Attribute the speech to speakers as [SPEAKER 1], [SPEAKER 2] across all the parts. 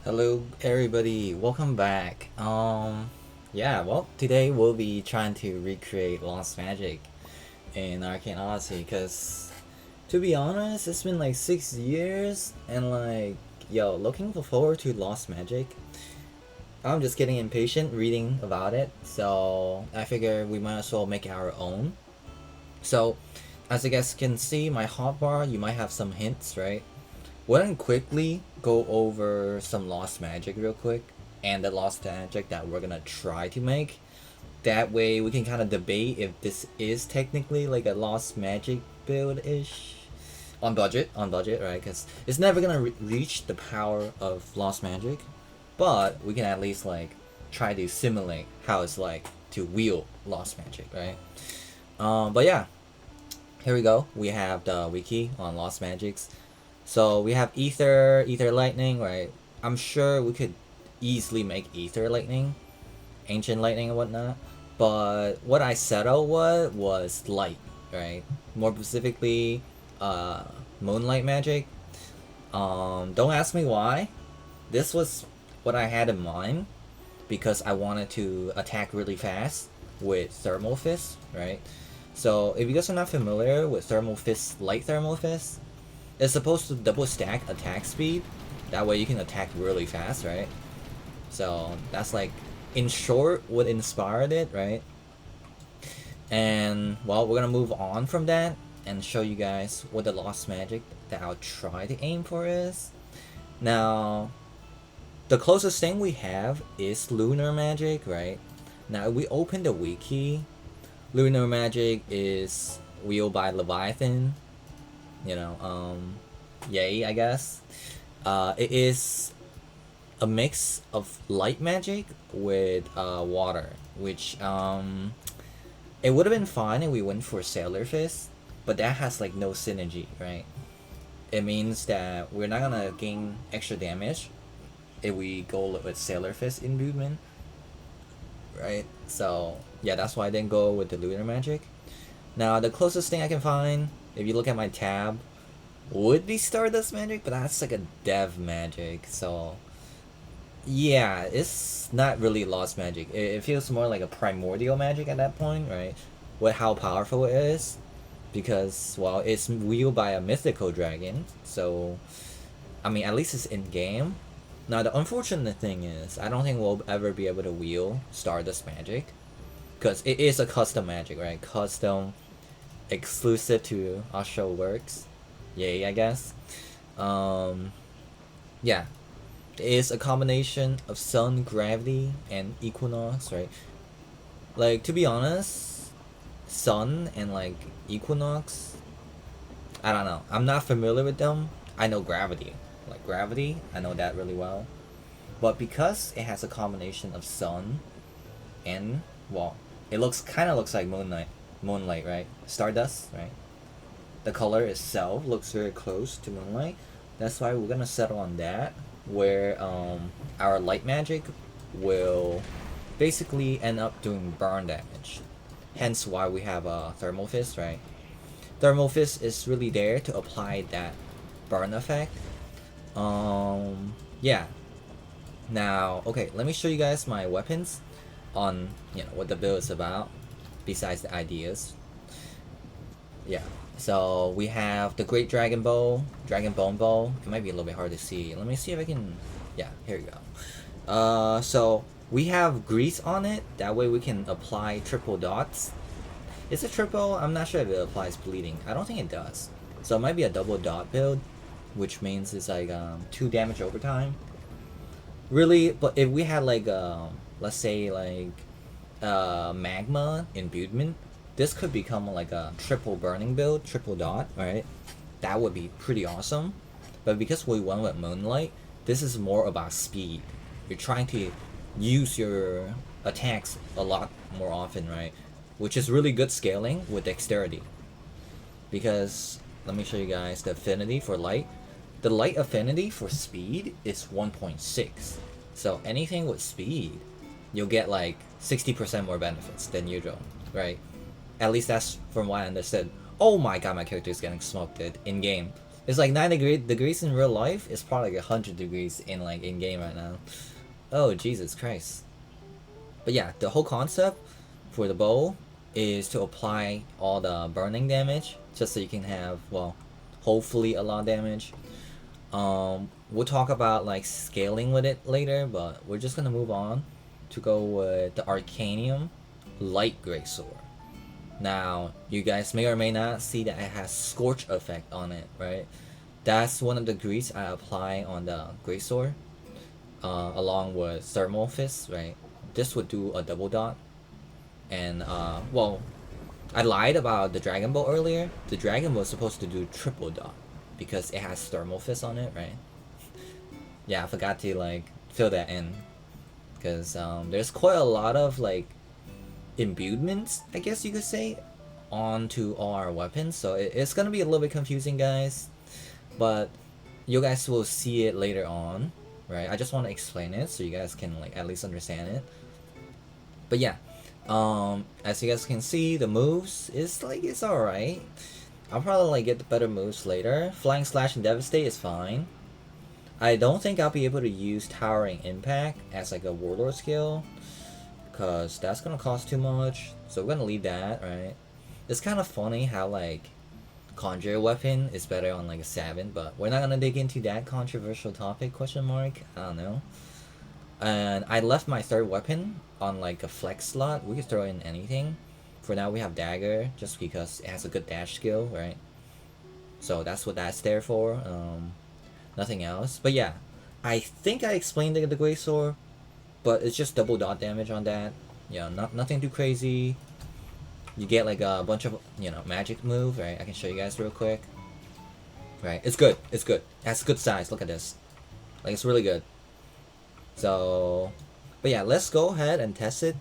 [SPEAKER 1] Hello everybody, welcome back. Yeah, well, today we'll be trying to recreate Lost Magic in Arcane Odyssey because to be honest, it's been like 6 years and looking forward to Lost Magic. I'm just getting impatient reading about it, so I figure we might as well make our own. So, as you guys can see, my hotbar, you might have some hints, right? Why don't quickly go over some Lost Magic real quick and the Lost Magic that we're gonna try to make. That way we can kind of debate if this is technically like a Lost Magic build-ish. On budget, right? Because it's never gonna reach the power of Lost Magic, but we can at least like try to simulate how it's like to wield Lost Magic, right? But yeah, here we go. We have the wiki on Lost Magics. So we have Ether Lightning, right? I'm sure we could easily make Ether Lightning, Ancient Lightning and whatnot. But what I settled was Light, right? More specifically, Moonlight Magic. Don't ask me why. This was what I had in mind because I wanted to attack really fast with Thermal Fist, right? So if you guys are not familiar with Thermal Fist, Light Thermal Fist, it's supposed to double stack attack speed. That way you can attack really fast, right? So that's like, in short, what inspired it, right? And well, we're gonna move on from that and show you guys what the Lost Magic that I'll try to aim for is. Now, the closest thing we have is Lunar Magic, right? Now, if we open the wiki, Lunar Magic is wielded by Leviathan. You know, yay, I guess. It is a mix of light magic with water, which it would have been fine if we went for Sailor Fist, but that has like no synergy, right? It means that we're not gonna gain extra damage if we go with Sailor Fist imbuement, right? So yeah, that's why I didn't go with the Lunar Magic. Now the closest thing I can find, if you look at my tab, would be Stardust Magic, but that's like a dev magic, so yeah, it's not really Lost Magic. It feels more like a primordial magic at that point, right? With how powerful it is, because well, it's wielded by a mythical dragon, so I mean, at least it's in game. Now the unfortunate thing is, I don't think we'll ever be able to wield Stardust Magic, because it is a custom magic, right? Custom, exclusive to Astral Works. Yay, I guess. Yeah, it is a combination of sun, gravity, and equinox, right? Like, to be honest, sun and like equinox, I don't know. I'm not familiar with them. I know gravity. Like gravity, I know that really well. But because it has a combination of sun and well, it looks like moonlight, right? Stardust, right? The color itself looks very close to moonlight. That's why we're gonna settle on that, where our light magic will basically end up doing burn damage. Hence why we have a thermal fist, right? Thermal fist is really there to apply that burn effect. Yeah. Now, okay, let me show you guys my weapons on what the build is about. Besides the ideas, yeah. So we have the Great Dragon Bow, Dragon Bone Bow. It might be a little bit hard to see. Let me see if I can. Yeah, here we go. So we have grease on it. That way we can apply triple dots. Is it triple? I'm not sure if it applies bleeding. I don't think it does. So it might be a double dot build, which means it's like 2 damage over time. Really, but if we had like let's say like magma imbuement, this could become like a triple burning build, triple dot, right? That would be pretty awesome. But because we went with moonlight, this is more about speed. You're trying to use your attacks a lot more often, right? Which is really good scaling with dexterity. Because let me show you guys the affinity for light. The light affinity for speed is 1.6. So anything with speed, you'll get like 60% more benefits than usual, right? At least that's from what I understood. Oh my god, my character is getting smoked in game. It's like 9 degrees in real life. It's probably like 100 degrees in like in game right now. Oh Jesus Christ! But yeah, the whole concept for the bow is to apply all the burning damage, just so you can have, well, hopefully a lot of damage. We'll talk about like scaling with it later, but we're just gonna move on to go with the Arcanium Light Greatsword. Now, you guys may or may not see that it has Scorch effect on it, right? That's one of the grease I apply on the Greatsword, along with Thermal Fist, right? This would do a double dot. And, well, I lied about the Dragon Bow earlier. The Dragon Bow is supposed to do triple dot, because it has Thermal Fist on it, right? Yeah, I forgot to, like, fill that in. Because, there's quite a lot of, like, imbuements, I guess you could say, onto all our weapons, so it's gonna be a little bit confusing, guys, but you guys will see it later on, right? I just want to explain it so you guys can like at least understand it. But yeah, as you guys can see, the moves is like, it's alright. I'll probably like get the better moves later. Flying Slash and Devastate is fine. I don't think I'll be able to use Towering Impact as like a Warlord skill, because that's gonna cost too much, so we're gonna leave that, right? It's kind of funny how like Conjure weapon is better on like a 7, but we're not gonna dig into that controversial topic, question mark, I don't know. And I left my third weapon on like a flex slot. We could throw in anything. For now we have Dagger, just because it has a good dash skill, right? So that's what that's there for, nothing else. But yeah, I think I explained the Greatsword, but it's just double dot damage on that. Yeah, nothing too crazy. You get like a bunch of, you know, magic move, right? I can show you guys real quick. Right, it's good. It's good. It has good size. Look at this. Like, it's really good. So, but yeah, let's go ahead and test it.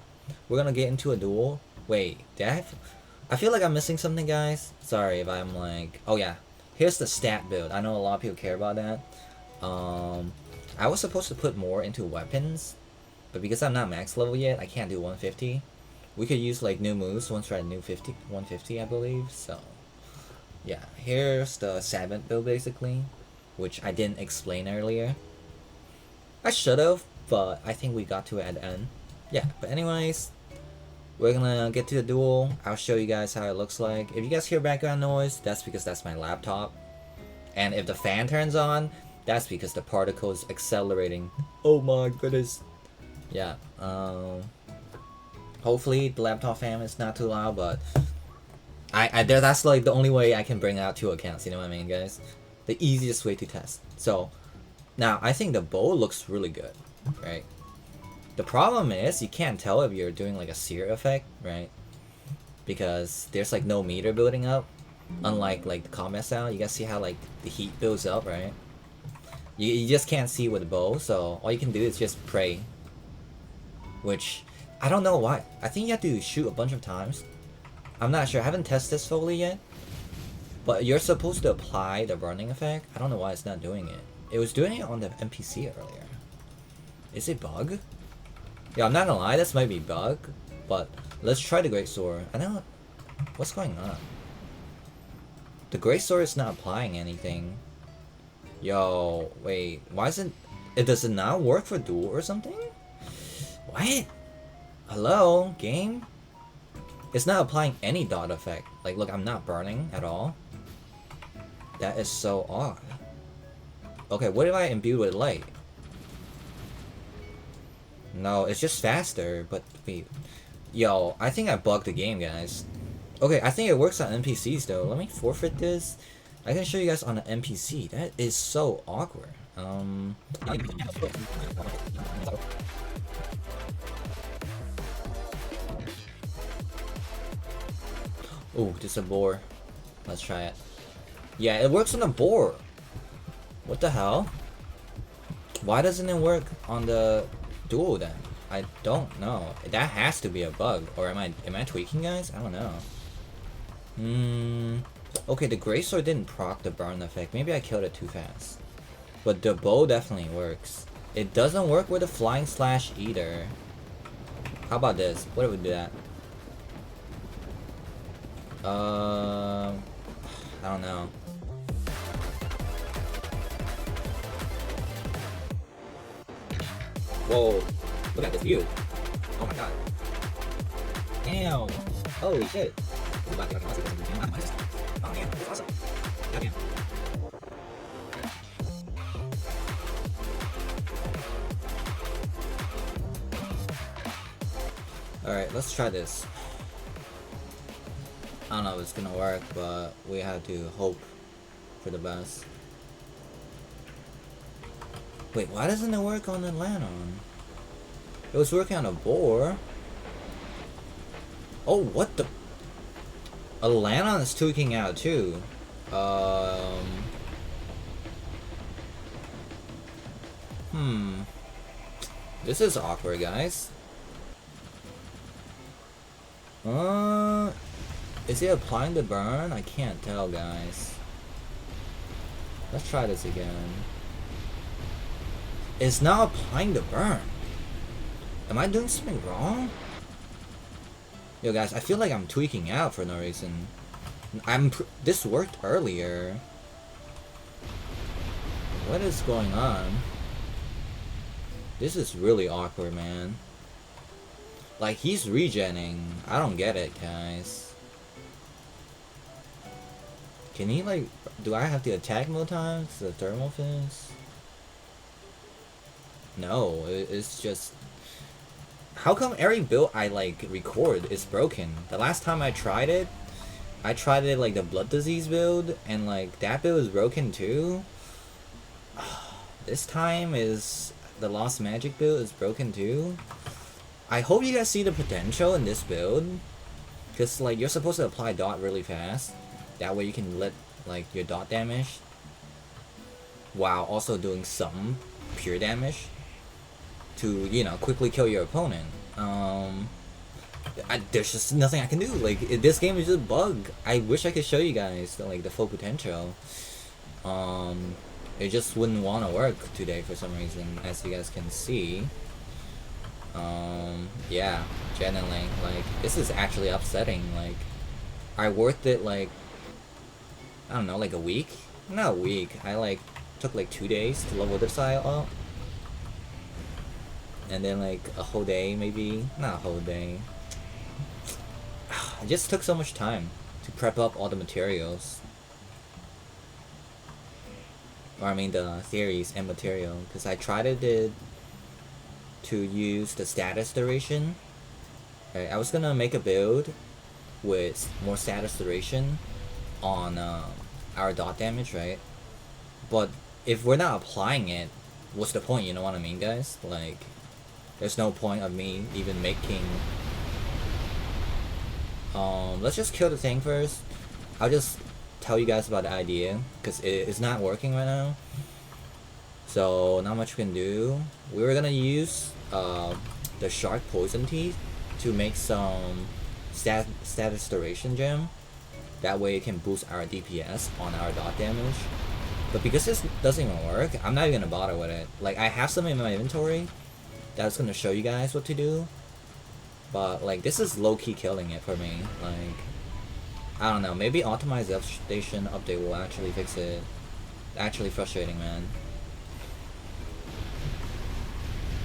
[SPEAKER 1] We're gonna get into a duel. Wait, I feel like I'm missing something, guys. Sorry if I'm like, oh yeah, here's the stat build. I know a lot of people care about that. I was supposed to put more into weapons, but because I'm not max level yet, I can't do 150. We could use like new moves once we're at new 150, I believe. So yeah, here's the Sabbath build basically, which I didn't explain earlier. I should have, but I think we got to it at the end. Yeah, but anyways, we're gonna get to the duel. I'll show you guys how it looks like. If you guys hear background noise, that's because that's my laptop. And if the fan turns on, that's because the particle is accelerating. Oh my goodness. Yeah, hopefully the laptop fan is not too loud, but that's like the only way I can bring out 2 accounts, you know what I mean, guys? The easiest way to test. So now I think the bow looks really good, right? The problem is you can't tell if you're doing like a sear effect, right? Because there's like no meter building up, unlike like the combat style. You guys see how like the heat builds up, right? You just can't see with the bow, so all you can do is just pray, which I don't know why. I think you have to shoot a bunch of times. I'm not sure. I haven't tested this fully yet. But you're supposed to apply the burning effect. I don't know why it's not doing it. It was doing it on the NPC earlier. Is it bug? Yeah, I'm not gonna lie. This might be bug. But let's try the Greatsword. I don't... What's going on? The Greatsword is not applying anything. Yo, wait. Why is it... Does it not work for Duel or something? What? Hello, game? It's not applying any dot effect. Like, look, I'm not burning at all. That is so odd. Okay, what if I imbue with light? No, it's just faster, but wait. Yo, I think I bugged the game, guys. Okay, I think it works on NPCs, though. Let me forfeit this. I can show you guys on an NPC. That is so awkward. Oh, this is a boar. Let's try it. Yeah, it works on the boar. What the hell? Why doesn't it work on the Duel then? I don't know. That has to be a bug. Or am I tweaking, guys? I don't know. Okay, the Greatsword didn't proc the burn effect. Maybe I killed it too fast. But the bow definitely works. It doesn't work with the Flying Slash either. How about this? What if we do that? I don't know. Whoa, look at this view. Oh my god. Damn. Holy shit. Oh man, that's awesome. Goddamn. Alright, let's try this. I don't know if it's gonna work, but we have to hope for the best. Wait, why doesn't it work on the Lanon? It was working on a boar. Oh, what the? A Lanon is tweaking out too. This is awkward, guys. Is it applying the burn? I can't tell, guys. Let's try this again. It's not applying the burn. Am I doing something wrong? Yo, guys, I feel like I'm tweaking out for no reason. This worked earlier. What is going on? This is really awkward, man. Like, he's regenning. I don't get it, guys. Can he, like... Do I have to attack more times? The thermal fist? No, it's just... How come every build I, like, record is broken? The last time I tried it like the blood disease build, and like that build is broken too. This time is the lost magic build is broken too. I hope you guys see the potential in this build, because like you're supposed to apply dot really fast. That way you can let like your dot damage while also doing some pure damage to, you know, quickly kill your opponent. There's just nothing I can do. Like, this game is just a bug. I wish I could show you guys like the full potential. It just wouldn't want to work today for some reason, as you guys can see. Yeah, genuinely, like, this is actually upsetting. Like, I worked it like, I don't know, like a week? Not a week. I like took like 2 days to level this side up. And then like a whole day, maybe. Not a whole day. It just took so much time to prep up all the materials. Or I mean the theories and material. Because I tried it to use the status duration. Right, I was gonna make a build with more status duration on our dot damage, right? But if we're not applying it, what's the point, you know what I mean, guys? Like, there's no point of me even making... let's just kill the thing first. I'll just tell you guys about the idea, because it's not working right now. So, not much we can do. We were gonna use the shark poison teeth to make some status duration gem. That way it can boost our DPS on our dot damage. But because this doesn't even work, I'm not even gonna bother with it. Like, I have some in my inventory that's gonna show you guys what to do. But like, this is low-key killing it for me. Like, I don't know, maybe optimization update will actually fix it. Actually frustrating, man.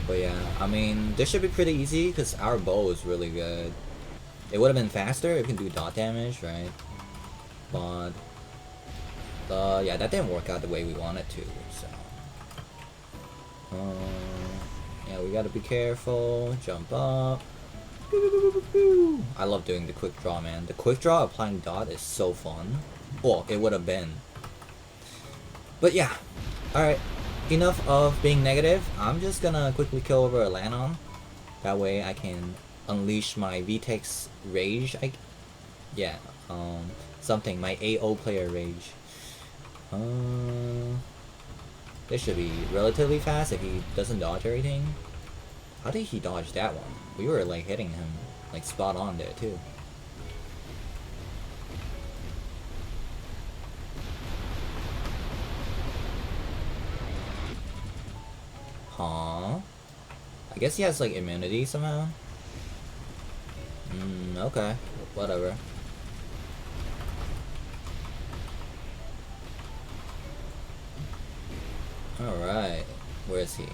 [SPEAKER 1] But yeah, I mean, this should be pretty easy because our bow is really good. It would have been faster if it can do dot damage, right? But yeah, that didn't work out the way we wanted to, so yeah, we gotta be careful. Jump up. I love doing the quick draw, man. The quick draw applying dot is so fun. Well, it would have been. But yeah, alright, enough of being negative. I'm just gonna quickly kill over a Lanon. That way I can unleash my VTEX rage. Yeah, something, my AO player rage. This should be relatively fast if he doesn't dodge everything. How did he dodge that one? We were like hitting him like spot on there too. Huh? I guess he has like immunity somehow. Okay, whatever. Alright, where is he?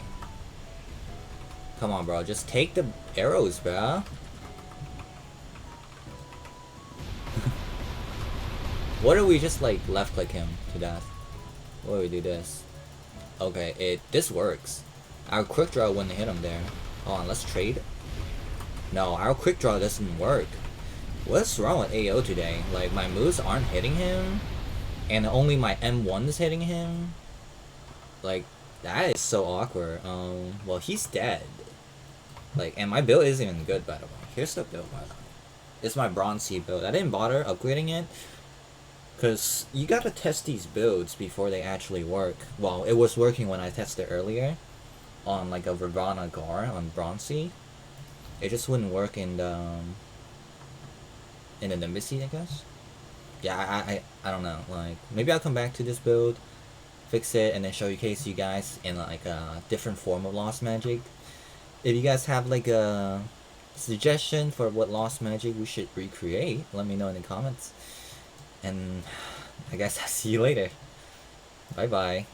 [SPEAKER 1] Come on, bro. Just take the arrows, bro. What if we just like left click him to death? What if we do this? Okay, this works. Our quick draw wouldn't hit him there. Hold on, let's trade. No, our quick draw doesn't work. What's wrong with AO today? Like, my moves aren't hitting him, and only my M1 is hitting him. Like, that is so awkward. Well, he's dead. Like, and my build isn't even good, by the way. Here's the build, by the way. It's my Bronze Sea build. I didn't bother upgrading it, because you gotta test these builds before they actually work. Well, it was working when I tested earlier on, like, a Ravana Gar on Bronze Sea. It just wouldn't work in the Embassy, I guess. Yeah, I don't know. Like, maybe I'll come back to this build, fix it, and then showcase you guys in like a different form of Lost Magic. If you guys have like a suggestion for what Lost Magic we should recreate, let me know in the comments. And I guess I'll see you later. Bye bye.